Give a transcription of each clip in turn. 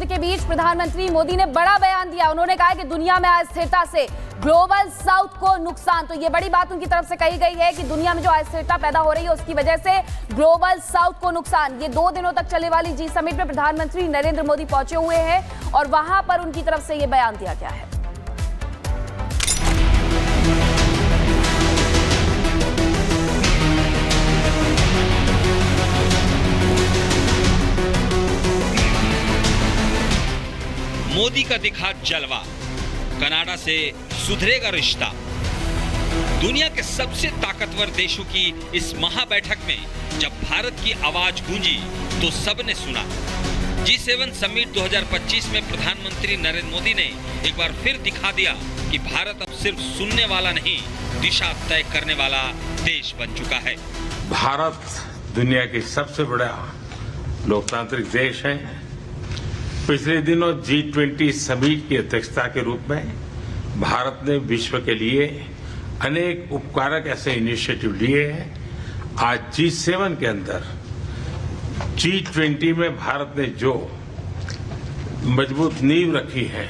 युद्ध के बीच प्रधानमंत्री मोदी ने बड़ा बयान दिया। उन्होंने कहा कि दुनिया में अस्थिरता से ग्लोबल साउथ को नुकसान। तो ये बड़ी बात उनकी तरफ से कही गई है कि दुनिया में जो अस्थिरता पैदा हो रही है उसकी वजह से ग्लोबल साउथ को नुकसान। ये 2 दिनों तक चलने वाली जी समिट में प्रधानमंत्री नरेंद्र मोदी पहुंचे हुए हैं और वहां पर उनकी तरफ से ये बयान दिया गया है। मोदी का दिखा जलवा, कनाडा से सुधरेगा रिश्ता। दुनिया के सबसे ताकतवर देशों की इस महाबैठक में जब भारत की आवाज गूंजी तो सबने सुना। G7 समिट 2025 में प्रधानमंत्री नरेंद्र मोदी ने एक बार फिर दिखा दिया कि भारत अब सिर्फ सुनने वाला नहीं, दिशा तय करने वाला देश बन चुका है। भारत दुनिया की सबसे बड़ा लोकतांत्रिक देश है। पिछले दिनों G20 समिट की अध्यक्षता के रूप में भारत ने विश्व के लिए अनेक उपकारक ऐसे इनिशिएटिव लिए हैं। आज G7 के अंदर G20 में भारत ने जो मजबूत नींव रखी है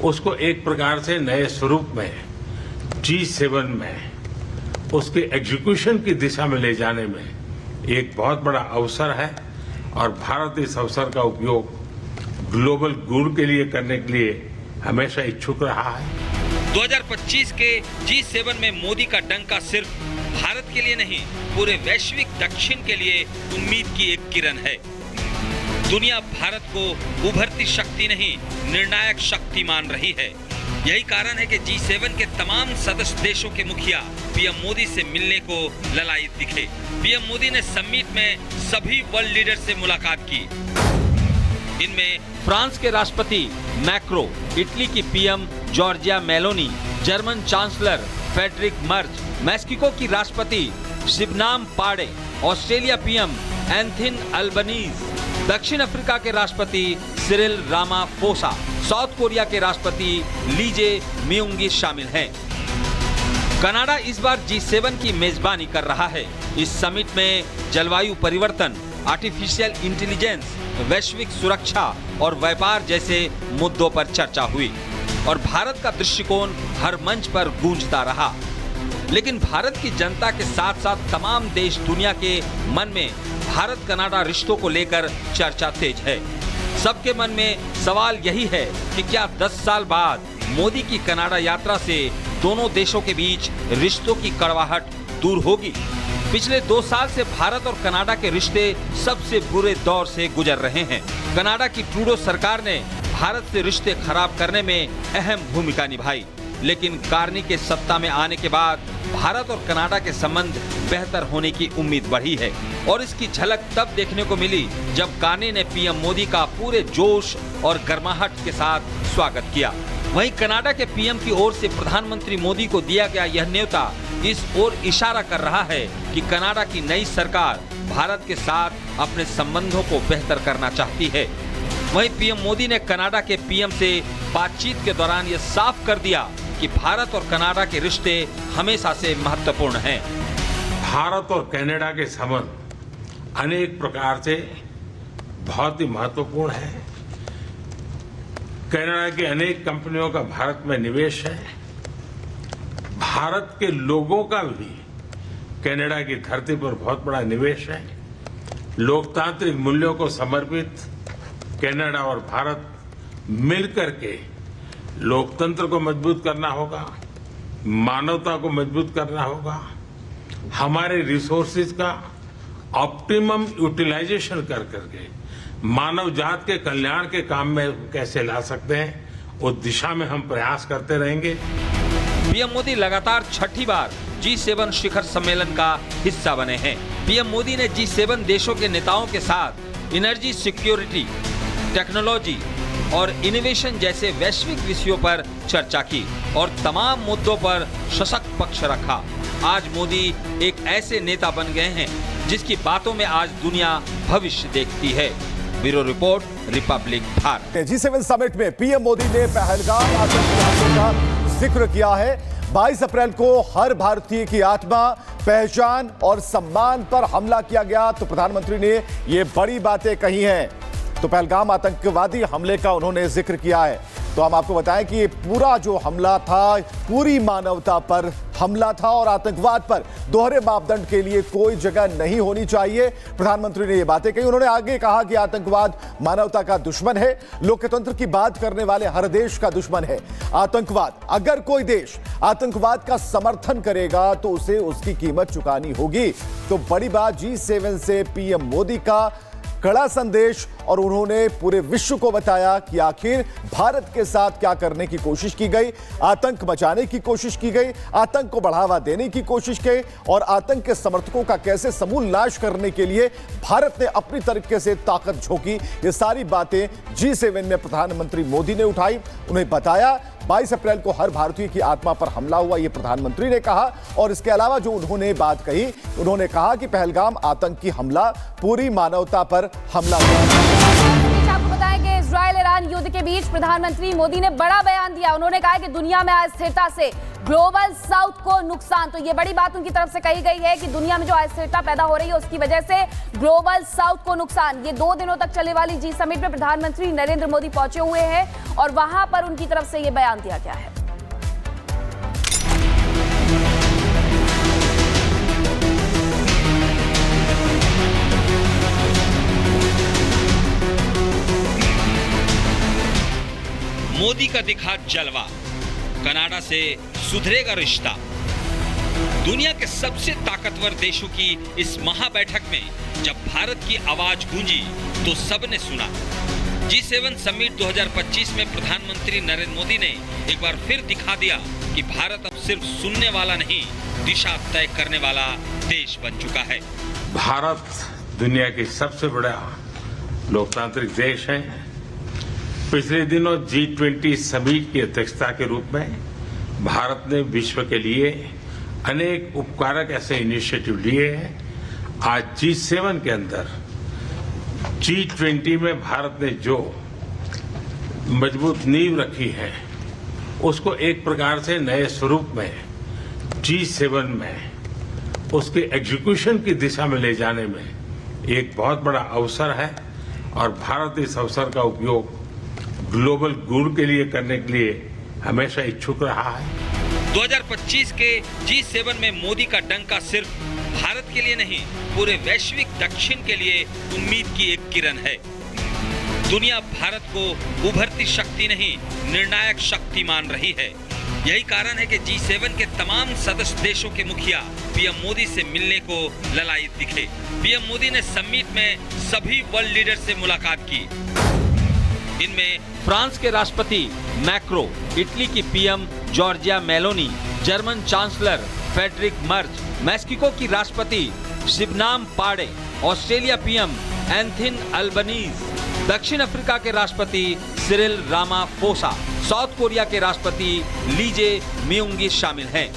उसको एक प्रकार से नए स्वरूप में G7 में उसके एग्जीक्यूशन की दिशा में ले जाने में एक बहुत बड़ा अवसर है और भारत इस अवसर का उपयोग ग्लोबल गुड के लिए करने के लिए हमेशा इच्छुक रहा है। 2025 के G7 में मोदी का डंका सिर्फ भारत के लिए नहीं, पूरे वैश्विक दक्षिण के लिए उम्मीद की एक किरण है। दुनिया भारत को उभरती शक्ति नहीं, निर्णायक शक्ति मान रही है। यही कारण है कि G7 के तमाम सदस्य देशों के मुखिया पीएम मोदी से मिलने को ललायत दिखे। पीएम मोदी ने समिट में सभी वर्ल्ड लीडर से मुलाकात की। इनमें फ्रांस के राष्ट्रपति मैक्रो, इटली की PM Giorgia Meloni, German chancellor Friedrich Merz, Mexico की राष्ट्रपति Sheinbaum Pardo, Australia PM Anthony Albanese, दक्षिण अफ्रीका के राष्ट्रपति सिरिल रामाफोसा, साउथ कोरिया के राष्ट्रपति लीजे मियोंगी शामिल हैं। कनाडा इस बार G7 की मेजबानी कर रहा है। इस समिट में जलवायु परिवर्तन, आर्टिफिशियल इंटेलिजेंस, वैश्विक सुरक्षा और व्यापार जैसे मुद्दों पर चर्चा हुई और भारत का दृष्टिकोण हर मंच पर गूंजता रहा। लेकिन भारत की जनता के साथ साथ तमाम देश दुनिया के मन में भारत कनाडा रिश्तों को लेकर चर्चा तेज है। सबके मन में सवाल यही है कि क्या 10 साल बाद मोदी की कनाडा यात्रा से दोनों देशों के बीच रिश्तों की कड़वाहट दूर होगी। पिछले 2 साल से भारत और कनाडा के रिश्ते सबसे बुरे दौर से गुजर रहे हैं। कनाडा की ट्रूडो सरकार ने भारत से रिश्ते खराब करने में अहम भूमिका निभाई, लेकिन कार्नी के सत्ता में आने के बाद भारत और कनाडा के संबंध बेहतर होने की उम्मीद बढ़ी है और इसकी झलक तब देखने को मिली जब कार्नी ने पीएम मोदी का पूरे जोश और गर्माहट के साथ स्वागत किया। वहीं कनाडा के पीएम की ओर से प्रधानमंत्री मोदी को दिया गया यह न्योता इस ओर इशारा कर रहा है कि कनाडा की नई सरकार भारत के साथ अपने संबंधों को बेहतर करना चाहती है। वहीं पीएम मोदी ने कनाडा के पीएम से बातचीत के दौरान यह साफ कर दिया कि भारत और कनाडा के रिश्ते हमेशा से महत्वपूर्ण हैं। भारत और कनाडा के संबंध अनेक प्रकार से बहुत ही महत्वपूर्ण है। कनाडा की अनेक कंपनियों का भारत में निवेश है। भारत के लोगों का भी कनाडा की धरती पर बहुत बड़ा निवेश है। लोकतांत्रिक मूल्यों को समर्पित कनाडा और भारत मिलकर के लोकतंत्र को मजबूत करना होगा, मानवता को मजबूत करना होगा, हमारे रिसोर्सेज का ऑप्टिमम यूटिलाइजेशन कर करके मानव जात के कल्याण के काम में कैसे ला सकते हैं, उस दिशा में हम प्रयास करते रहेंगे। पीएम मोदी लगातार 6ठी बार G7 शिखर सम्मेलन का हिस्सा बने हैं। पीएम मोदी ने G7 देशों के नेताओं के साथ एनर्जी सिक्योरिटी, टेक्नोलॉजी और इनोवेशन जैसे वैश्विक विषयों पर चर्चा की और तमाम मुद्दों पर सशक्त पक्ष रखा। आज मोदी एक ऐसे नेता बन गए हैं जिसकी बातों में आज दुनिया भविष्य देखती है। Bureau report, Republic Bharat. G7 summit में पीएम मोदी ने पहलगाम आतंकी हमले का जिक्र किया है। 22 अप्रैल को हर भारतीय की आत्मा, पहचान और सम्मान पर हमला किया गया, तो प्रधानमंत्री ने ये बड़ी बातें कही हैं। तो पहलगाम आतंकवादी हमले का उन्होंने जिक्र किया है। तो हम आपको बताएं कि ये पूरा जो हमला था, पूरी मानवता पर हमला था और आतंकवाद पर दोहरे मापदंड के लिए कोई जगह नहीं होनी चाहिए। प्रधानमंत्री ने ये बातें कही। उन्होंने आगे कहा कि आतंकवाद मानवता का दुश्मन है, लोकतंत्र की बात करने वाले हर देश का दुश्मन है आतंकवाद। अगर कोई देश आतंकवाद का समर्थन करेगा तो उसे उसकी कीमत चुकानी होगी। तो बड़ी बात G7 से पीएम मोदी का कड़ा संदेश, और उन्होंने पूरे विश्व को बताया कि आखिर भारत के साथ क्या करने की कोशिश की गई। आतंक मचाने की कोशिश की गई, आतंक को बढ़ावा देने की कोशिश की, और आतंक के समर्थकों का कैसे समूल नाश करने के लिए भारत ने अपनी तरीके से ताकत झोंकी। ये सारी बातें G7 में प्रधानमंत्री मोदी ने उठाई। उन्हें बताया 22 अप्रैल को हर भारतीय की आत्मा पर हमला हुआ, ये प्रधानमंत्री ने कहा। और इसके अलावा जो उन्होंने बात कही, उन्होंने कहा कि पहलगाम आतंकी हमला पूरी मानवता पर हमला हुआ। आपको बताएं कि इजरायल ईरान युद्ध के बीच प्रधानमंत्री मोदी ने बड़ा बयान दिया। उन्होंने कहा कि दुनिया में अस्थिरता से ग्लोबल साउथ को नुकसान। तो ये बड़ी बात उनकी तरफ से कही गई है कि दुनिया में जो अस्थिरता पैदा हो रही है उसकी वजह से ग्लोबल साउथ को नुकसान। ये 2 दिनों तक चलने वाली जी समिट में प्रधानमंत्री नरेंद्र मोदी पहुंचे हुए हैं और वहां पर उनकी तरफ से ये बयान दिया गया है। मोदी का दिखा जलवा, कनाडा से सुधरेगा रिश्ता। दुनिया के सबसे ताकतवर देशों की इस महाबैठक में जब भारत की आवाज गूंजी तो सबने सुना। G7 समिट 2025 में प्रधानमंत्री नरेंद्र मोदी ने एक बार फिर दिखा दिया कि भारत अब सिर्फ सुनने वाला नहीं, दिशा तय करने वाला देश बन चुका है। भारत दुनिया की सबसे बड़ा लोकतांत्रिक देश है। पिछले दिनों G20 समिट की अध्यक्षता के रूप में भारत ने विश्व के लिए अनेक उपकारक ऐसे इनिशिएटिव लिए हैं। आज G7 के अंदर G20 में भारत ने जो मजबूत नींव रखी है उसको एक प्रकार से नए स्वरूप में G7 में उसके एग्जीक्यूशन की दिशा में ले जाने में एक बहुत बड़ा अवसर है, और भारत इस अवसर का उपयोग ग्लोबल गुड के लिए करने के लिए हमेशा इच्छुक रहा है। 2025 के G7 में मोदी का डंका सिर्फ भारत के लिए नहीं, पूरे वैश्विक दक्षिण के लिए उम्मीद की एक किरण है। दुनिया भारत को उभरती शक्ति नहीं, निर्णायक शक्ति मान रही है। यही कारण है कि G7 के तमाम सदस्य देशों के मुखिया पीएम मोदी से मिलने को ललायत दिखे। पीएम मोदी ने समिट में सभी वर्ल्ड लीडर से मुलाकात की। इनमें फ्रांस के राष्ट्रपति मैक्रो, इटली की PM Giorgia Meloni, German chancellor Friedrich Merz, Mexico की राष्ट्रपति Sheinbaum Pardo, Australia PM Anthony Albanese, दक्षिण अफ्रीका के राष्ट्रपति सिरिल रामाफोसा, साउथ कोरिया के राष्ट्रपति लीजे म्यूंगी शामिल हैं।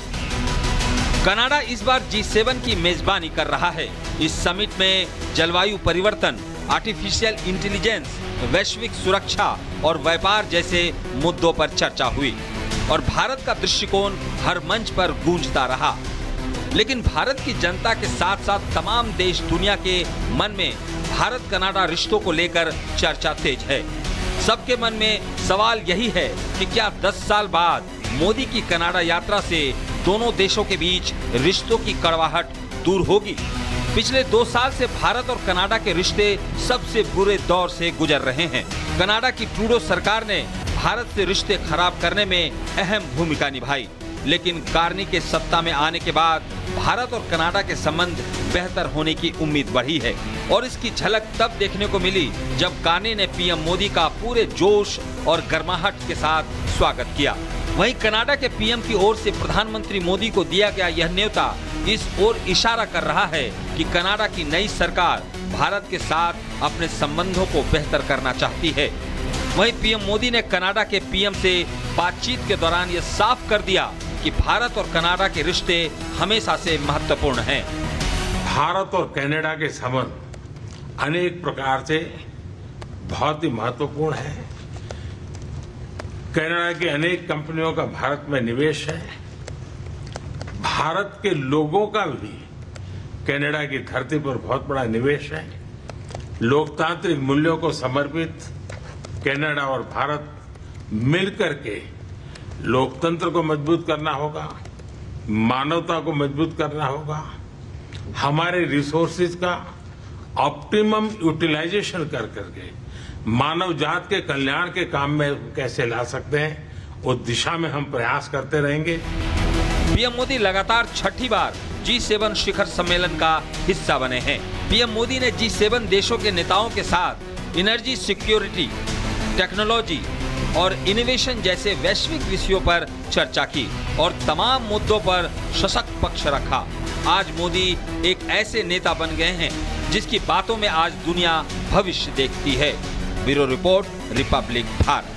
कनाडा इस बार G7 की मेजबानी कर रहा है। इस समिट में जलवायु परिवर्तन, आर्टिफिशियल इंटेलिजेंस, वैश्विक सुरक्षा और व्यापार जैसे मुद्दों पर चर्चा हुई और भारत का दृष्टिकोण हर मंच पर गूंजता रहा। लेकिन भारत की जनता के साथ साथ तमाम देश दुनिया के मन में भारत कनाडा रिश्तों को लेकर चर्चा तेज है। सबके मन में सवाल यही है कि क्या 10 साल बाद मोदी की कनाडा यात्रा से दोनों देशों के बीच रिश्तों की कड़वाहट दूर होगी। पिछले 2 साल से भारत और कनाडा के रिश्ते सबसे बुरे दौर से गुजर रहे हैं। कनाडा की ट्रूडो सरकार ने भारत से रिश्ते खराब करने में अहम भूमिका निभाई, लेकिन कार्नी के सत्ता में आने के बाद भारत और कनाडा के संबंध बेहतर होने की उम्मीद बढ़ी है और इसकी झलक तब देखने को मिली जब कार्नी ने पीएम मोदी का पूरे जोश और गर्माहट के साथ स्वागत किया। वहीं कनाडा के पीएम की ओर से प्रधानमंत्री मोदी को दिया गया यह न्योता इस ओर इशारा कर रहा है कि कनाडा की नई सरकार भारत के साथ अपने संबंधों को बेहतर करना चाहती है। वहीं पीएम मोदी ने कनाडा के पीएम से बातचीत के दौरान यह साफ कर दिया कि भारत और कनाडा के रिश्ते हमेशा से महत्वपूर्ण हैं। भारत और कनाडा के संबंध अनेक प्रकार से बहुत ही महत्वपूर्ण है। कनाडा की अनेक कंपनियों का भारत में निवेश है। भारत के लोगों का भी कनाडा की धरती पर बहुत बड़ा निवेश है। लोकतांत्रिक मूल्यों को समर्पित कनाडा और भारत मिलकर के लोकतंत्र को मजबूत करना होगा, मानवता को मजबूत करना होगा, हमारे रिसोर्सेज का ऑप्टिमम यूटिलाइजेशन कर करके मानव जात के कल्याण के काम में कैसे ला सकते हैं, उस दिशा में हम प्रयास करते रहेंगे। पीएम मोदी लगातार छठी बार G7 शिखर सम्मेलन का हिस्सा बने हैं। पीएम मोदी ने G7 देशों के नेताओं के साथ एनर्जी सिक्योरिटी, टेक्नोलॉजी और इनोवेशन जैसे वैश्विक विषयों पर चर्चा की और तमाम मुद्दों पर सशक्त पक्ष रखा। आज मोदी एक ऐसे नेता बन गए हैं जिसकी बातों में आज दुनिया भविष्य देखती है। Bureau report, Republic Bharat.